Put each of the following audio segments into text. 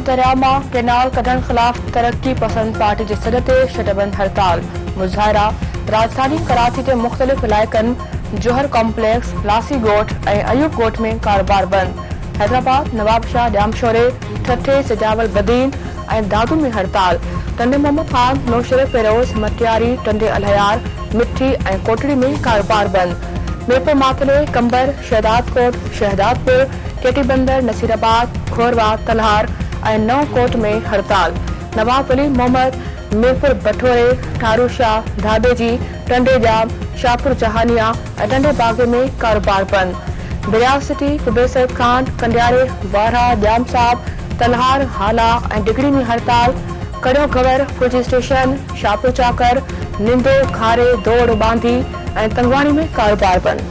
दरिया मां कैनाल कढण खिलाफ तरक्की पसंद पार्टी जे सॾ ते शटबंद हड़ताल मुज़ाहिरा। राजधानी कराची के मुख़्तलिफ़ इलाइक़नि जोहर कॉम्प्लेक्स, लासी ॻोठ ऐं अयूब ॻोठ में कारोबार बंद। हैदराबाद, नवाबशाह, जामशोरे, ठठे, सिजावल, बदीन ऐं दादू में हड़ताल। टंडे मोहम्मद खान, नौशरफ फेरोज, मटियारी, टंडे अलहयार, मिठी ऐं कोटड़ी में कारोबार बंद। मीरपुर, मातले, कंबर, शहदादपुर, केटी बंदर, नसीराबाद, खोरवा, तलहार ऐं नवकोट में हड़ताल। नवाब वली मोहम्मद, मीरपुर बठोरे, ठारूशाह, धाबेजी, टंडे जाम, शाहपुर जहानिया ऐं टंडे बागे में कारोबार बंद। बिरियाज सिटी, कुबेर सैद खान, कंडियारे, वारा, जाम साहब, तलहार, हाला ऐं डिगड़ी में हड़ताल। कड़ियो गवर, फुजी स्टेशन, शाहपुर चाकर, निंदो, खारे, दौड़, बांधी ऐं तंगवाणी में कारोबार बंद।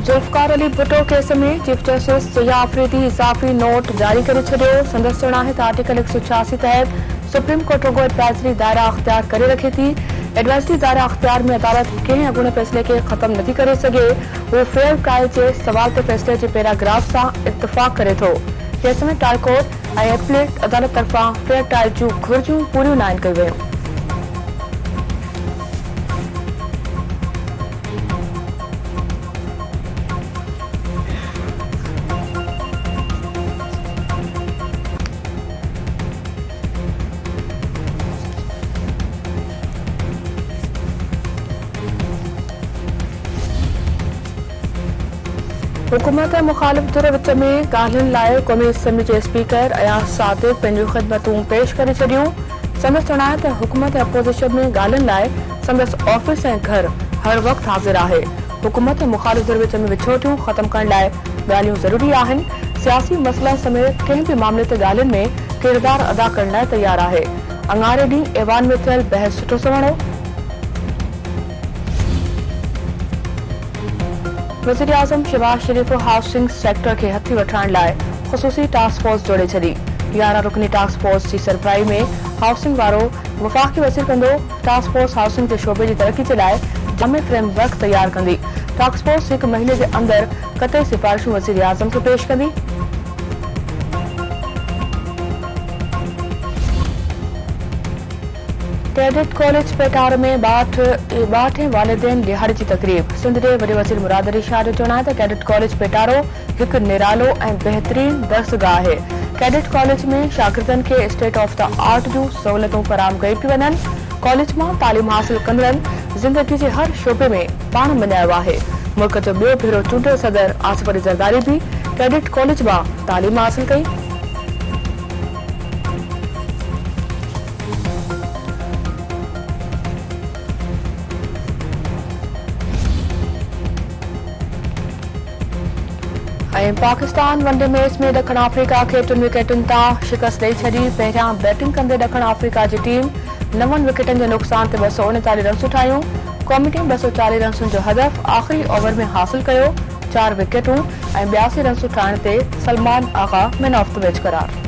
जुल्फकार अली भुट्टो केस में चीफ जस्टिस सयाह अफरीदी इज़ाफ़ी नोट जारी करे छॾियो। संदसि चवणु आहे त आर्टिकल 186 तहत सुप्रीम कोर्ट रुगो एडवाइजरी दायरा अख्तियार करे रखे थी। एडवाइजरी दायरा अख्तियार में अदालत कंहिं अॻूणे फ़ैसिले खे ख़त्म नथी करे सघे। उहो फेयर ट्रायल जे सवाल ते फ़ैसिले जे पैराग्राफ सां इत्तिफ़ाक़ करे थो। केस में ट्रायल कोर्ट ऐं एपलेट अदालत तरफ़ां फेयर ट्रायल जूं घुर्जूं पूरियूं न आहिनि कयूं वयूं। हुकूमत ऐं मुखालिफ़ धुर विच में ॻाल्हियुनि लाइ क़ौमी असेंबली जे स्पीकर अयाज़ सादिक़ पंहिंजूं ख़िदमतूं पेश करे छॾियूं। संदसि चवणु आहे त हुकूमत ऐं अपोज़िशन में ॻाल्हियुनि लाइ संदसि ऑफिस ऐं घर हर वक़्तु हाज़िर आहे। हुकूमत ऐं मुखालिफ़ धुर विच में विछोटियूं ख़त्म करण लाइ ॻाल्हियूं ज़रूरी आहिनि। सियासी मसइला समेत कंहिं बि मामले ते ॻाल्हियुनि में किरदार अदा करण लाइ तयार आहे। अङारे ॾींहुं ऐवान में थियल बहस सुठो सवणो। वज़ीर आज़म शहबाज शरीफ़ हाउसिंग सेक्टर खे हथी वठण लाइ ख़ुसूसी टास्क फोर्स जोड़े छॾी। 11 रुकनी टास्क फोर्स जी सरबराही में हाउसिंग वारो वफ़ाक़ी वज़ीर कंदो। टास्क फोर्स हाउसिंग जे शोबे जी तरक्की जे लाइ जामे फ्रेमवर्क तयार कंदी। टास्क फोर्स 1 महीने जे अंदर क़तई सिफ़ारिशूं वज़ीर आज़म खे पेश कंदी। कैडेट कॉलेज पेटार में 62 वालिदैन दिहाड़ी जी तकरीब। सिंध जे वॾे वज़ीर मुराद अली शाह जो चवणु आहे त कैडेट कॉलेज पेटारो हिकु निरालो ऐं बहितरीन दर्सगाह आहे। कैडेट कॉलेज में शागिर्दनि खे स्टेट ऑफ द आर्ट जूं सहूलियतूं फराहम कई पियूं वञनि। कॉलेज मां तालीम हासिल कंदड़नि ज़िंदगी जे हर शोबे में पाण मञायो आहे। मुल्क जो ॿियो भेरो चूंडियल सदर आसिफ अली ज़रदारी भी कैडेट कॉलेज मां तालीम हासिल कई। पाकिस्तान वनडे मैच में ॾखण अफ्रीका खे 3 विकेटुनि तां शिकस्त ॾेई छॾी। पहिरियां बैटिंग कंदे ॾखण अफ्रीका जी टीम 9 विकेटनि जे नुक़सान ते 239 रन्सूं ठाहियूं। क़ौमी टीम 240 रन्सुनि जो हदफ़ आख़िरी ओवर में हासिल कयो। 4 विकेटूं ऐं 82 रन्सूं ठाहिण ते सलमान आगा मैन ऑफ द मैच क़रार।